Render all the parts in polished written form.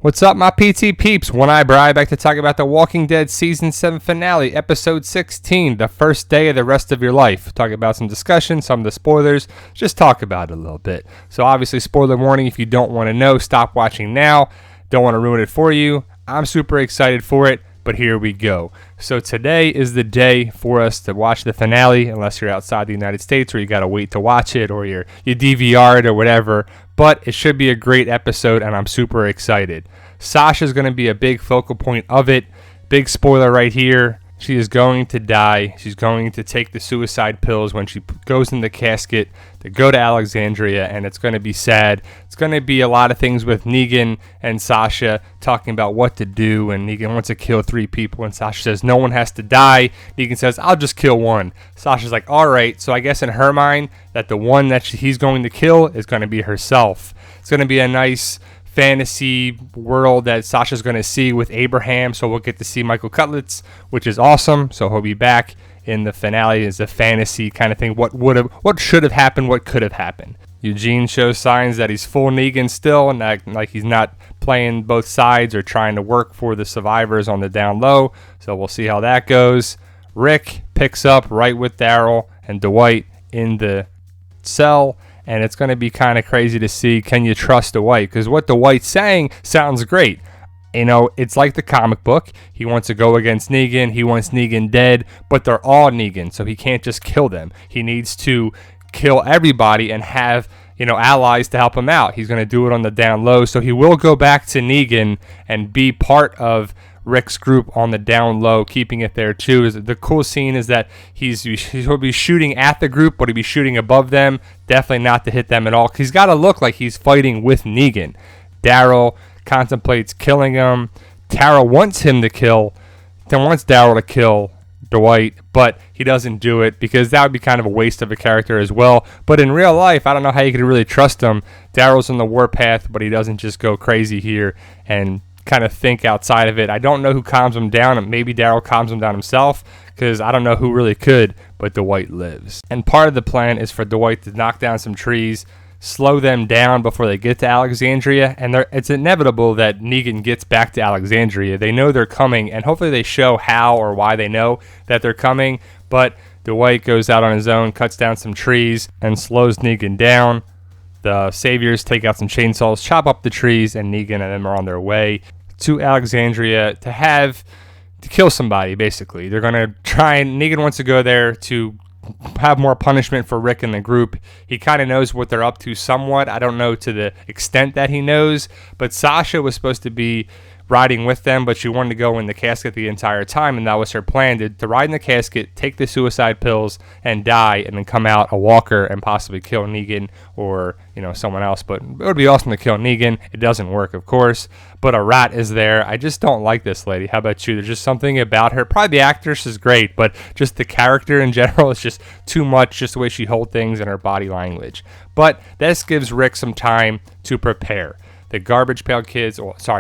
What's up, my PT peeps? One Eye Bri back to talk about The Walking Dead Season 7 finale, Episode 16, the first day of the rest of your life. Talk about some discussion, some of the spoilers, just talk about it a little bit. So obviously, spoiler warning, if you don't want to know, stop watching now. Don't want to ruin it for you. I'm super excited for it, but here we go. So today is the day for us to watch the finale, unless you're outside the United States or you got to wait to watch it or you DVR it or whatever. But it should be a great episode, and I'm super excited. Sasha's going to be a big focal point of it. Big spoiler right here. She is going to die. She's going to take the suicide pills when she goes in the casket to go to Alexandria, and it's going to be sad. It's going to be a lot of things with Negan and Sasha talking about what to do, and Negan wants to kill 3 people, and Sasha says no one has to die. Negan says, I'll just kill 1. Sasha's like, all right. So I guess in her mind that the one that he's going to kill is going to be herself. It's going to be a nice fantasy world that Sasha's going to see with Abraham, so we'll get to see Michael Cutlets, which is awesome. So he'll be back in the finale as a fantasy kind of thing. What should have happened, what could have happened. Eugene shows signs that he's full Negan still, and that, like, he's not playing both sides or trying to work for the survivors on the down low. So we'll see how that goes. Rick picks up right with Daryl and Dwight in the cell. And it's going to be kind of crazy to see, can you trust Dwight? Because what Dwight's saying sounds great. You know, it's like the comic book. He wants to go against Negan. He wants Negan dead, but they're all Negan, so he can't just kill them. He needs to kill everybody and have, allies to help him out. He's going to do it on the down low, so he will go back to Negan and be part of Rick's group on the down low, keeping it there too. The cool scene is that he'll be shooting at the group, but he'll be shooting above them. Definitely not to hit them at all, because he's got to look like he's fighting with Negan. Daryl contemplates killing him. Tara wants Daryl to kill Dwight, but he doesn't do it because that would be kind of a waste of a character as well. But in real life, I don't know how you could really trust him. Daryl's on the warpath, but he doesn't just go crazy here and kind of think outside of it. I don't know who calms him down. Maybe Daryl calms him down himself, because I don't know who really could, but Dwight lives. And part of the plan is for Dwight to knock down some trees, slow them down before they get to Alexandria, and it's inevitable that Negan gets back to Alexandria. They know they're coming, and hopefully they show how or why they know that they're coming, but Dwight goes out on his own, cuts down some trees, and slows Negan down. The Saviors take out some chainsaws, chop up the trees, and Negan and them are on their way to Alexandria to kill somebody, basically. They're going to try, and Negan wants to go there to have more punishment for Rick and the group. He kind of knows what they're up to somewhat. I don't know to the extent that he knows, but Sasha was supposed to be riding with them, but she wanted to go in the casket the entire time, and that was her plan, to ride in the casket, take the suicide pills, and die, and then come out a walker and possibly kill Negan or, someone else. But it would be awesome to kill Negan. It doesn't work, of course, but a rat is there. I just don't like this lady. How about you? There's just something about her. Probably the actress is great, but just the character in general is just too much, just the way she holds things and her body language. But this gives Rick some time to prepare. The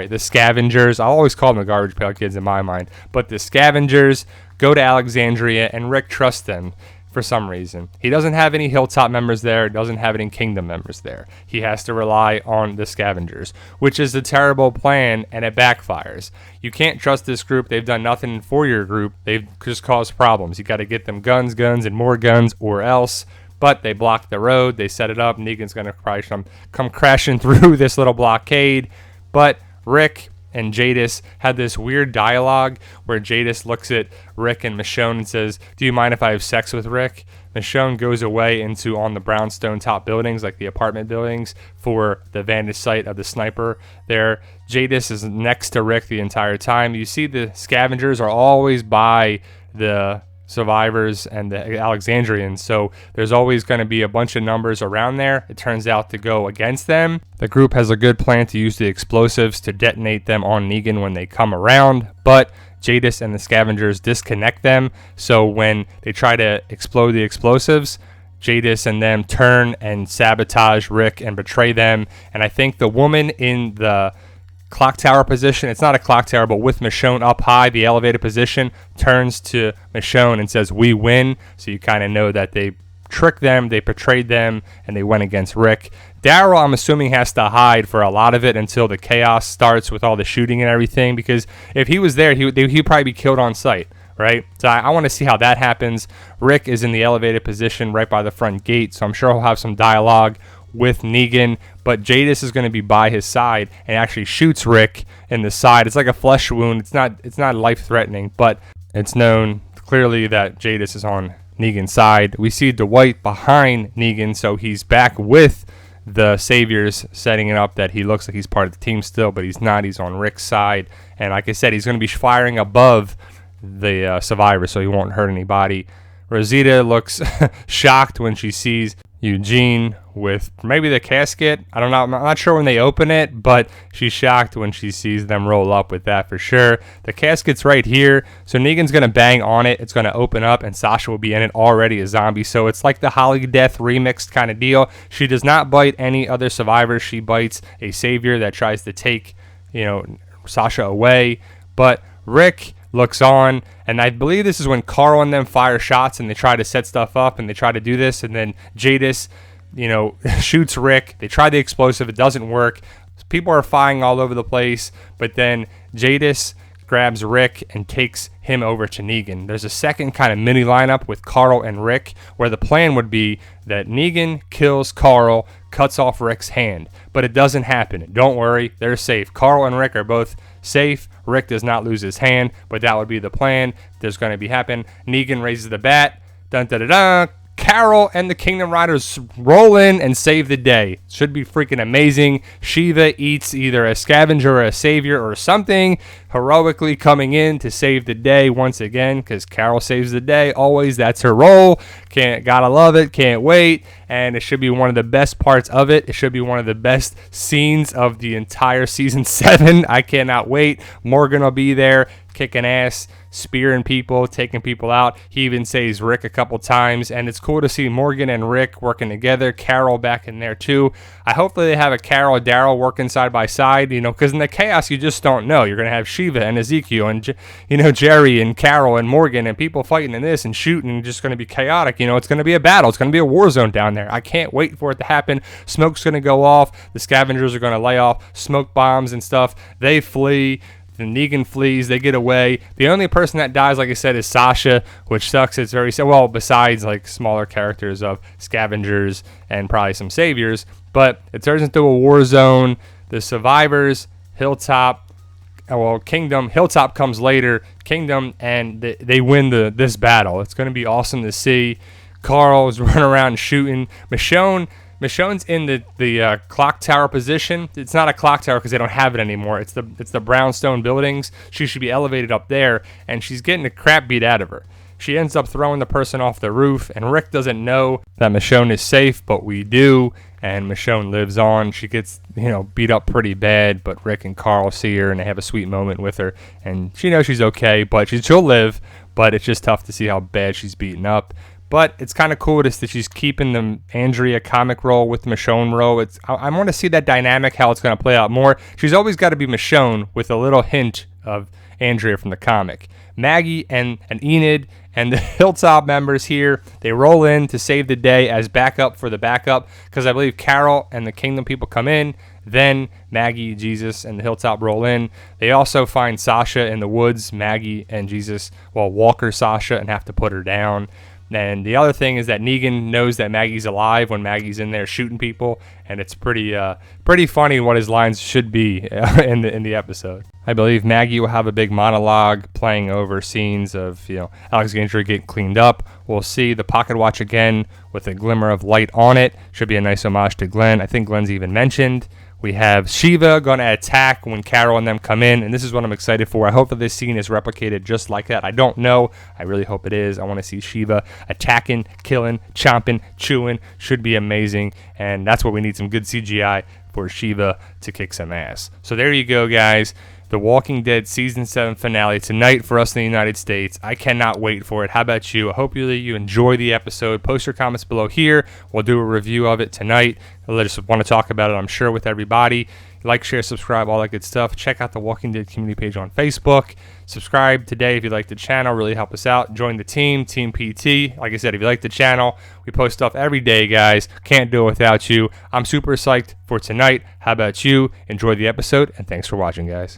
the scavengers, I always call them the garbage pail kids in my mind, but the scavengers go to Alexandria, and Rick trusts them for some reason. He doesn't have any Hilltop members there, doesn't have any Kingdom members there. He has to rely on the scavengers, which is a terrible plan, and it backfires. You can't trust this group. They've done nothing for your group. They've just caused problems. You got to get them guns, and more guns, or else. But they blocked the road. They set it up. Negan's going to come crashing through this little blockade. But Rick and Jadis had this weird dialogue where Jadis looks at Rick and Michonne and says, do you mind if I have sex with Rick? Michonne goes away into on the brownstone top buildings, like the apartment buildings, for the vantage sight of the sniper there. Jadis is next to Rick the entire time. You see the scavengers are always by the survivors and the Alexandrians, so there's always going to be a bunch of numbers around there. It turns out to go against them. The group has a good plan to use the explosives to detonate them on Negan when they come around, but Jadis and the scavengers disconnect them, so when they try to explode the explosives, Jadis and them turn and sabotage Rick and betray them. And I think the woman in the clock tower position, it's not a clock tower, but with Michonne up high, the elevated position, turns to Michonne and says, we win. So you kind of know that they tricked them, they betrayed them, and they went against Rick. Daryl, I'm assuming, has to hide for a lot of it until the chaos starts with all the shooting and everything, because if he was there, he'd probably be killed on sight, right? So I want to see how that happens. Rick is in the elevated position right by the front gate, so I'm sure he'll have some dialogue with Negan, but Jadis is going to be by his side and actually shoots Rick in the side. It's like a flesh wound. It's not life-threatening, but it's known clearly that Jadis is on Negan's side. We see Dwight behind Negan, so he's back with the Saviors, setting it up that he looks like he's part of the team still, but he's not. He's on Rick's side, and like I said, he's going to be firing above the survivors, so he won't hurt anybody. Rosita looks shocked when she sees Eugene with maybe the casket. I don't know. I'm not sure when they open it, but she's shocked when she sees them roll up with that for sure. The casket's right here, so Negan's going to bang on it. It's going to open up, and Sasha will be in it already, a zombie. So it's like the Holly Death remixed kind of deal. She does not bite any other survivors. She bites a savior that tries to take, Sasha away. But Rick looks on, and I believe this is when Carl and them fire shots and they try to set stuff up and they try to do this, and then Jadis shoots Rick. They try the explosive, it doesn't work. People are firing all over the place, but then Jadis grabs Rick and takes him over to Negan. There's a second kind of mini lineup with Carl and Rick, where the plan would be that Negan kills Carl, cuts off Rick's hand, but it doesn't happen. Don't worry, they're safe. Carl and Rick are both safe. Rick does not lose his hand, but that would be the plan. There's going to be happen. Negan raises the bat. Dun dun dun dun. Carol and the Kingdom Riders roll in and save the day. Should be freaking amazing. Shiva eats either a scavenger or a savior or something, heroically coming in to save the day once again, because Carol saves the day always. That's her role. Gotta love it. Can't wait. And it should be one of the best parts of it. It should be one of the best scenes of the entire season 7. I cannot wait. Morgan will be there, kicking ass, spearing people, taking people out. He even saves Rick a couple times, and it's cool to see Morgan and Rick working together. Carol back in there too. I hope that they have a Carol Daryl working side by side, because in the chaos you just don't know. You're gonna have Shiva and Ezekiel and Jerry and Carol and Morgan and people fighting in this and shooting, and just gonna be chaotic. It's gonna be a battle. It's gonna be a war zone down there. I can't wait for it to happen. Smoke's gonna go off. The scavengers are gonna lay off smoke bombs and stuff. They flee. The Negan flees, they get away. The only person that dies, like I said, is Sasha, which sucks. It's very sad. Well, besides like smaller characters of scavengers and probably some saviors, but it turns into a war zone. The survivors, Kingdom. Hilltop comes later. Kingdom, and they win this battle. It's going to be awesome to see. Carl's running around shooting. Michonne's in the clock tower position. It's not a clock tower because they don't have it anymore. It's the brownstone buildings. She should be elevated up there, and she's getting the crap beat out of her. She ends up throwing the person off the roof, and Rick doesn't know that Michonne is safe, but we do, and Michonne lives on. She gets beat up pretty bad, but Rick and Carl see her, and they have a sweet moment with her, and she knows she's okay, but she'll live, but it's just tough to see how bad she's beaten up. But it's kind of cool that she's keeping the Andrea comic role with the Michonne role. I want to see that dynamic, how it's going to play out more. She's always got to be Michonne with a little hint of Andrea from the comic. Maggie and Enid and the Hilltop members here, they roll in to save the day as backup for the backup, because I believe Carol and the Kingdom people come in. Then Maggie, Jesus, and the Hilltop roll in. They also find Sasha in the woods. Maggie and Jesus, Walker Sasha, and have to put her down. And the other thing is that Negan knows that Maggie's alive when Maggie's in there shooting people, and it's pretty funny what his lines should be in the episode. I believe Maggie will have a big monologue playing over scenes of Alexandria getting cleaned up. We'll see the pocket watch again with a glimmer of light on it. Should be a nice homage to Glenn. I think Glenn's even mentioned. We have Shiva going to attack when Carol and them come in, and this is what I'm excited for. I hope that this scene is replicated just like that. I don't know. I really hope it is. I want to see Shiva attacking, killing, chomping, chewing. Should be amazing, and that's what we need, some good CGI for Shiva to kick some ass. So there you go, guys. The Walking Dead Season 7 finale tonight for us in the United States. I cannot wait for it. How about you? I hope you enjoy the episode. Post your comments below here. We'll do a review of it tonight. I just want to talk about it, I'm sure, with everybody. Like, share, subscribe, all that good stuff. Check out the Walking Dead community page on Facebook. Subscribe today if you like the channel. Really help us out. Join the team, Team PT. Like I said, if you like the channel, we post stuff every day, guys. Can't do it without you. I'm super psyched for tonight. How about you? Enjoy the episode, and thanks for watching, guys.